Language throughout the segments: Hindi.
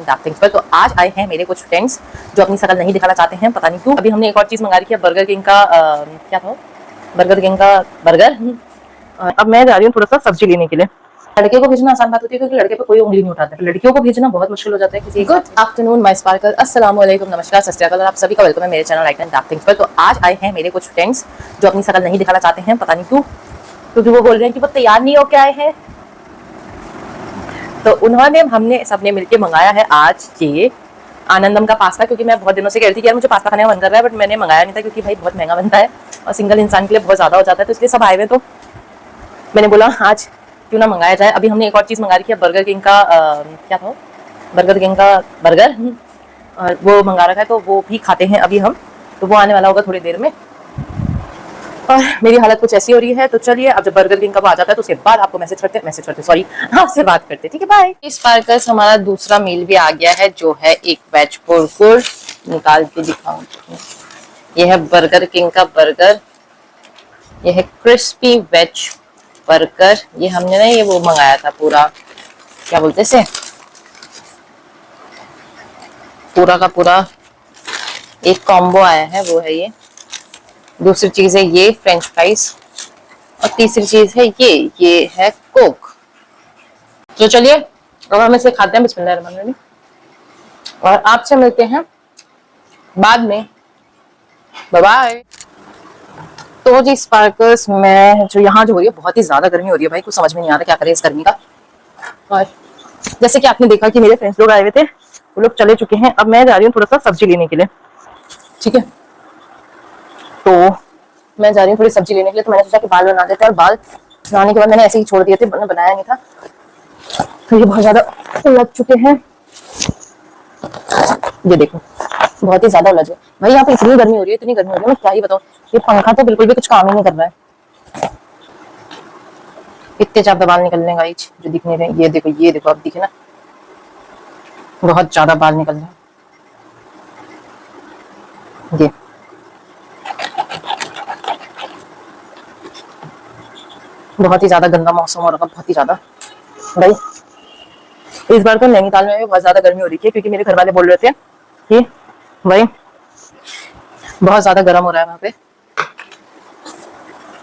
दैट थिंग्स पर। तो आज आए हैं मेरे कुछ फ्रेंड्स जो अपनी शक्ल नहीं दिखाना चाहते हैं, पता नहीं क्यों। अभी हमने एक और चीज़ मंगा रखी है, बर्गर किंग का क्या था, बर्गर किंग का बर्गर। अब मैं जा रही हूँ थोड़ा सा सब्जी लेने के लिए। लड़के को भेजना आसान बात होती है क्योंकि लड़के पे कोई उंगली नहीं उठाता है, लड़कियों को भेजना बहुत मुश्किल हो जाता है किसी। गुड आफ्टरनून माय स्पार्कल, अस्सलाम वालेकुम, नमस्कार, सत श्री अकाल, आप सभी का वेलकम है मेरे channel like and that things पर। तो आज आए हैं मेरे कुछ फ्रेंड्स जो अपनी शक्ल नहीं दिखाना चाहते हैं, पता नहीं क्यों, क्योंकि वो बोल रहे हैं कि वो तैयार नहीं होके आए हैं। तो उन्होंने हमने सबने मिलके मंगाया है आज ये आनंदम का पास्ता, क्योंकि मैं बहुत दिनों से कह रही थी कि यार मुझे पास्ता खाने का मन कर रहा है, बट मैंने मंगाया नहीं था क्योंकि भाई बहुत महंगा बनता है और सिंगल इंसान के लिए बहुत ज़्यादा हो जाता है। तो इसलिए सब आए हुए, तो मैंने बोला आज क्यों ना मंगाया जाए। अभी हमने एक और चीज़ मंगा रखी है, बर्गर किंग का क्या था, बर्गर किंग का बर्गर, और वो मंगा रखा है, तो वो भी खाते हैं अभी हम। तो वो आने वाला होगा थोड़ी देर में, और मेरी हालत कुछ ऐसी हो रही है। तो चलिए, अब जब बर्गर किंग का आ जाता है तो उसके बाद आपको मैसेज करते सॉरी, आपसे बात करते, ठीक है, बाय। इस स्पार्कल्स हमारा दूसरा मील भी आ गया है, जो है एक वेज बर्गर। निकाल के दिखाऊं, ये है बर्गर किंग का बर्गर, ये है क्रिस्पी वेज बर्गर। ये हमने ना ये वो मंगाया था पूरा, क्या बोलते से, पूरा का पूरा एक कॉम्बो आया है, वो है ये। दूसरी चीज है ये फ्रेंच फ्राइज, और तीसरी चीज है ये है कोक। तो चलिए अब हम इसे खाते हैं, बिस्मिल्लाहिर्रहमानिर्रहीम, और आपसे मिलते हैं बाद में, बाय बाय। तो जी स्पार्कर्स, मैं जो यहाँ जो हो रही है, बहुत ही ज्यादा गर्मी हो रही है भाई, कुछ समझ में नहीं आ रहा क्या करें इस गर्मी का। और जैसे कि आपने देखा कि मेरे फ्रेंड्स लोग आए हुए थे, वो लोग चले चुके हैं। अब मैं जा रही हूँ थोड़ा सा सब्जी लेने के लिए, ठीक है। तो मैं जा रही हूँ थोड़ी सब्जी लेने के लिए, तो मैंने सोचा कि बाल बना देते हैं, और बाल बनाने के बाद मैंने ऐसे ही छोड़ दिए थे, बनाया नहीं था। तो ये बहुत ज्यादा उलझ चुके हैं, ये देखो बहुत ही ज्यादा उलझ गए भाई। यहाँ पे इतनी गर्मी हो रही है, इतनी गर्मी हो रही है, मैं क्या ही बताऊँ। ये पंखा तो बिल्कुल भी कुछ काम ही नहीं कर रहा है, इतने ज्यादा बाल निकलने गाइस जो दिखने रहे। ये देखो अब दिखे ना, बहुत ज्यादा बाल निकल रहे हैं। ये बहुत ही ज्यादा गंदा मौसम हो रहा है, बहुत ही ज्यादा भाई। इस बार तो नैनीताल में भी बहुत ज्यादा गर्मी हो रही है, क्योंकि मेरे घर वाले बोल रहे थे कि भाई बहुत ज्यादा गर्म हो रहा है वहां पे।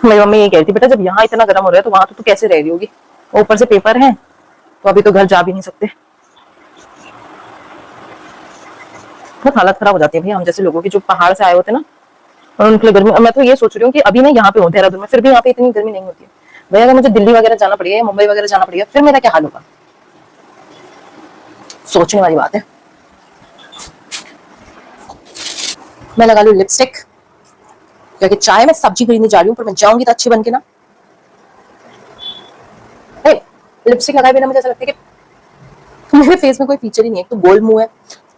मेरी मम्मी ये कह रही थी, बेटा जब यहाँ इतना गर्म हो रहा है तो वहां तो तू कैसे रह रही होगी, ऊपर से पेपर है, तो अभी तो घर जा भी नहीं सकते। बहुत हालत खराब हो जाती है भाई हम जैसे लोगों की, जो पहाड़ से आए होते हैं ना, और उनके लिए गर्मी। मैं तो ये सोच रही हूँ कि अभी मैं यहाँ पे हूँ देहरादून में, फिर भी यहाँ पे इतनी गर्मी नहीं होती है भाई। अगर मुझे दिल्ली वगैरह जाना पड़ेगा या मुंबई वगैरह जाना पड़ेगा, फिर मेरा क्या हाल होगा, सोचने वाली बात है। मैं लगा लूं लिपस्टिक, क्योंकि चाय में सब्जी खरीदने जा रही हूँ, पर मैं जाऊंगी तो अच्छी बन के ना। लिपस्टिक लगाए बिना मुझे ऐसा लगता है कि मेरे फेस में कोई फीचर ही नहीं है। तो गोल मुंह है,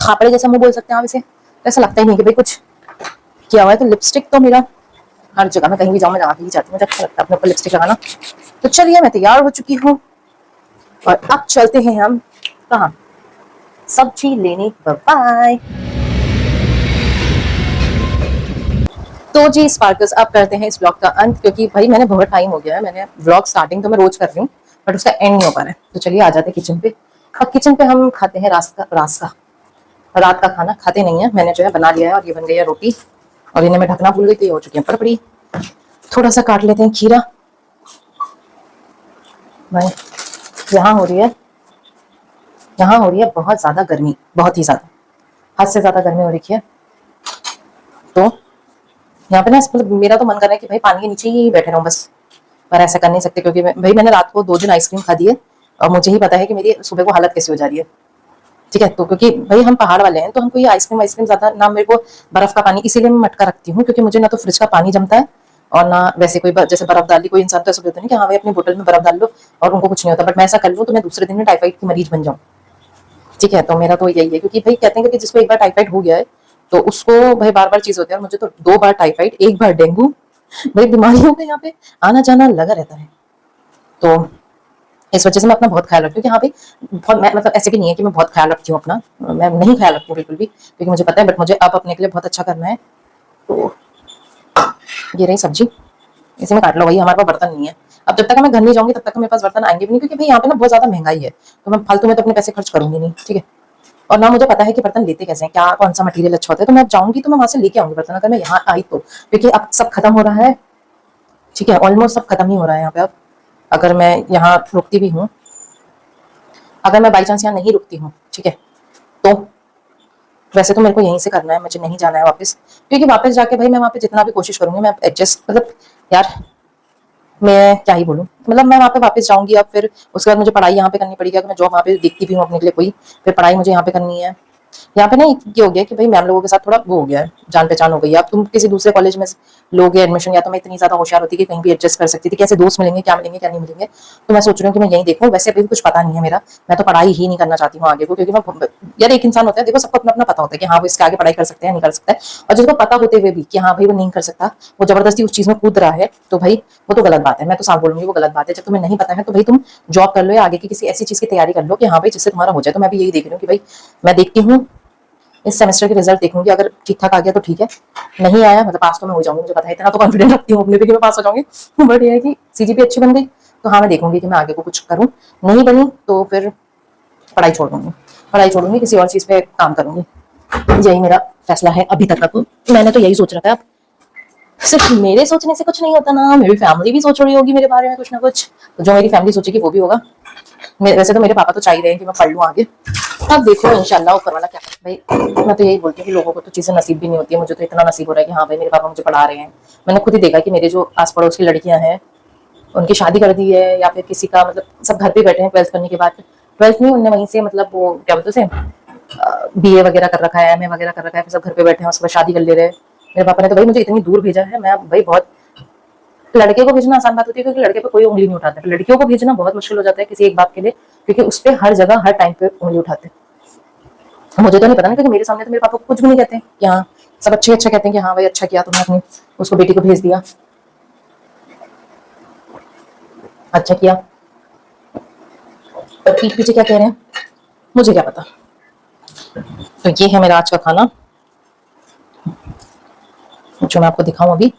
खापड़े जैसा मुंह बोल सकते हैं आप इसे, ऐसा लगता ही नहीं कि भाई कुछ किया हुआ है। तो लिपस्टिक तो मेरा हर जगह, मैं कहीं भी जाऊँ मैं लगा के ही जाती हूँ, मुझे अच्छा लगता है अपने ऊपर लिपस्टिक लगाना। तो चलिए मैं तैयार हो चुकी हूँ, और अब चलते हैं हम कहाँ, सब्जी लेने। बाय। तो जी स्पार्कल्स, अब करते हैं इस ब्लॉग का अंत, क्योंकि भाई मैंने बहुत टाइम हो गया है, मैंने ब्लॉग स्टार्टिंग तो मैं रोज कर रही हूँ, बट उसका एंड नहीं हो पा रहा है। तो चलिए आ जाते हैं किचन पे। अब किचन पे हम खाते हैं रात का खाना खाते नहीं है, मैंने जो है बना लिया है, और ये बन गई है रोटी, और इन्हें मैं ढकना भूल गई, तो ये हो चुकी है पड़पड़ी। थोड़ा सा काट लेते हैं खीरा भाई। यहाँ हो रही है बहुत ज्यादा गर्मी, बहुत ही ज्यादा, हद से ज्यादा गर्मी हो रही है। तो यहाँ पे ना मतलब मेरा तो मन कर रहा है कि भाई पानी के नीचे ही बैठे रहूं बस, पर ऐसा कर नहीं सकते, क्योंकि भाई मैंने रात को 2 दिन आइसक्रीम खा दी है, और मुझे ही पता है कि मेरी सुबह को हालत कैसी हो जा रही है, ठीक है। तो क्योंकि भाई हम पहाड़ वाले हैं, तो हमको ये आइसक्रीम ज्यादा ना, मेरे को बर्फ का पानी, इसीलिए मैं मटका रखती हूँ, क्योंकि मुझे ना तो फ्रिज का पानी जमता है, और ना वैसे कोई जैसे बर्फ डाल ली, कोई इंसान तो ऐसा बोलते हैं कि हाँ भाई अपनी बोतल में बर्फ डाल लो और उनको कुछ नहीं होता, बट मैं ऐसा कर लूँ तो मैं दूसरे दिन में टाइफाइड की मरीज बन जाऊँ, ठीक है। तो मेरा तो यही है, क्योंकि भाई कहते हैं कि जिसको एक बार टाइफाइड हो गया है तो उसको भाई बार बार चीज होती है, और मुझे तो 2 बार टाइफाइड, 1 बार डेंगू, भाई बीमारियों का यहाँ पे आना जाना लगा रहता है। तो इस वजह से मैं अपना बहुत ख्याल रखती हूँ कि हाँ भाई बहुत, मैं मतलब ऐसे भी नहीं है कि मैं बहुत ख्याल रखती हूँ अपना, मैं नहीं ख्याल रखती हूँ बिल्कुल भी, क्योंकि मुझे पता है, बट मुझे अब अपने के लिए बहुत अच्छा करना है। तो ये रही सब्जी, इसी में काट लो भाई, हमारे पास बर्तन नहीं है। अब जब तक मैं घर नहीं जाऊंगी तब तक मेरे पास बर्तन आएंगे भी नहीं, क्योंकि भाई यहाँ पे ना बहुत ज्यादा महंगाई है, तो मैं फालतू में तो अपने पैसे खर्च करूंगी नहीं, ठीक है। और ना मुझे पता है कि बर्तन लेते कैसे हैं, क्या कौन सा मटेरियल अच्छा होता है। तो मैं जाऊंगी तो मैं वहां से लेके आऊंगी बर्तन, अगर मैं यहाँ आई तो, क्योंकि अब सब खत्म हो रहा है। ठीक है, ऑलमोस्ट सब खत्म ही हो रहा है यहाँ पे अब। अगर मैं यहाँ रुकती भी हूँ, अगर मैं बाई चांस यहाँ नहीं रुकती हूँ, ठीक है, तो वैसे तो मेरे को यहीं से करना है, मुझे नहीं जाना है वापस, क्योंकि वापस जाके भाई मैं वहाँ पे जितना भी कोशिश करूंगी मैं एडजस्ट, मतलब यार मैं क्या ही बोलूँ, मतलब मैं वहाँ पे वापस जाऊंगी अब, फिर उसके बाद मुझे पढ़ाई यहाँ पे करनी पड़ेगी। अगर मैं जॉब वहाँ पे देखती भी हूँ अपने के लिए कोई, फिर पढ़ाई मुझे यहाँ पे करनी है। यहाँ पे ना ये हो गया कि भाई मैम लोगों के साथ थोड़ा वो हो गया है, जान पहचान हो गई है। अब तुम किसी दूसरे कॉलेज में लोगे एडमिशन, या तो मैं इतनी ज्यादा होशियार होती कि कहीं भी एडजस्ट कर सकती थी, कैसे दोस्त मिलेंगे, क्या मिलेंगे क्या नहीं मिलेंगे। तो मैं सोच रही हूँ कि मैं यही देखूँ। वैसे अभी भी कुछ पता नहीं है मेरा, मैं तो पढ़ाई ही नहीं करना चाहती हूँ आगे को, क्योंकि मैं यार एक इंसान होता है, देखो सबको अपना अपना पता होता है कि हाँ वो इसके आगे पढ़ाई कर सकते हैं नहीं कर सकता है, और जिसको पता होते हुए भी कि हाँ भाई वो नहीं कर सकता, वो जबरदस्ती उस चीज में कूद रहा है, तो भाई वो तो गलत बात है। मैं तो साफ बोलूंगी वो गलत बात है। जब तुम्हें नहीं पता है तो भाई तुम जॉब कर लो या आगे की किसी ऐसी चीज की तैयारी कर लो कि हाँ भाई जिससे तुम्हारा हो जाए। तो मैं भी यही देख रही हूँ कि भाई मैं देखती हूँ इस सेमेस्टर के रिजल्ट देखूंगी, अगर ठीक ठाक आ गया तो ठीक है, नहीं आया मतलब पास तो मैं हो जाऊंगी, मुझे पता है, इतना तो कॉन्फिडेंस रखती हूँ अपने पे कि मैं पास हो जाऊंगी। बट ये है कि सीजीपी अच्छी बन गई तो हाँ मैं देखूंगी कि मैं आगे को कुछ करूँ, नहीं बनी तो फिर पढ़ाई छोड़ दूंगी, पढ़ाई छोड़ूंगी, किसी और चीज पे काम करूंगी। यही मेरा फैसला है अभी तक का। तो मैंने तो यही सोच रखा है। सिर्फ मेरे सोचने से कुछ नहीं होता ना, मेरी फैमिली भी सोच रही होगी मेरे बारे में कुछ ना कुछ, तो जो मेरी फैमिली सोचेगी वो भी होगा। वैसे तो मेरे पापा तो चाह रहे हैं कि मैं पढ़ लूँ आगे, अब देखो इंशाल्लाह ऊपर वाला क्या करता है। भाई मैं तो यही बोलती हूँ कि लोगों को तो चीजें नसीब भी नहीं होती है, मुझे तो इतना नसीब हो रहा है कि हाँ भाई मेरे पापा मुझे पढ़ा रहे हैं। मैंने खुद ही देखा कि मेरे जो आस पड़ोस की लड़कियां हैं उनकी शादी कर दी है, या फिर किसी का मतलब सब घर पे बैठे हैं ट्वेल्थ करने के बाद। ट्वेल्थ नहीं, उनने वहीं से मतलब वो क्या बोलते उसे बीए वगैरह कर रखा है, एमए वगैरह कर रखा है, फिर सब घर पे बैठे हैं, उसके बाद शादी कर ले रहे हैं। मेरे पापा ने तो भाई मुझे इतनी दूर भेजा है, मैं भाई बहुत, लड़के को भेजना आसान बात होती है क्योंकि लड़के पे कोई उंगली नहीं उठाता है, लड़कियों को भेजना बहुत मुश्किल हो जाता है किसी एक बात के लिए, क्योंकि उस पर हर जगह हर टाइम पे उंगली उठाते हैं। मुझे तो नहीं पता ना, क्योंकि मेरे सामने तो मेरे पापा को कुछ भी नहीं कहते कि हाँ, सब अच्छे अच्छा कहते हैं कि हाँ भाई अच्छा किया तुमने अपनी उसको बेटी को भेज दिया, अच्छा किया। पर पीठ पीछे क्या कह रहे हैं मुझे क्या पता। तो ये है मेरा आज का खाना जो मैं आपको दिखाऊं अभी।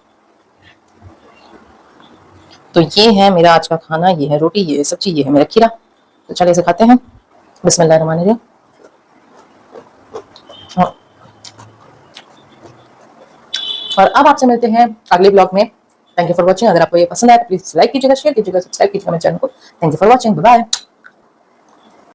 तो ये है मेरा आज का खाना, ये है रोटी, ये है सब्जी, ये है मेरा खीरा। तो चलिए इसे खाते हैं। बिस्मिल्लाहिर्रहमानिर्रहीम। और अब आपसे मिलते हैं अगले ब्लॉग में। Thank you for watching. अगर आपको ये पसंद आया तो प्लीज लाइक कीजिएगा, शेयर कीजिएगा, सब्सक्राइब कीजिएगा मेरे चैनल को। Thank you for watching, bye bye.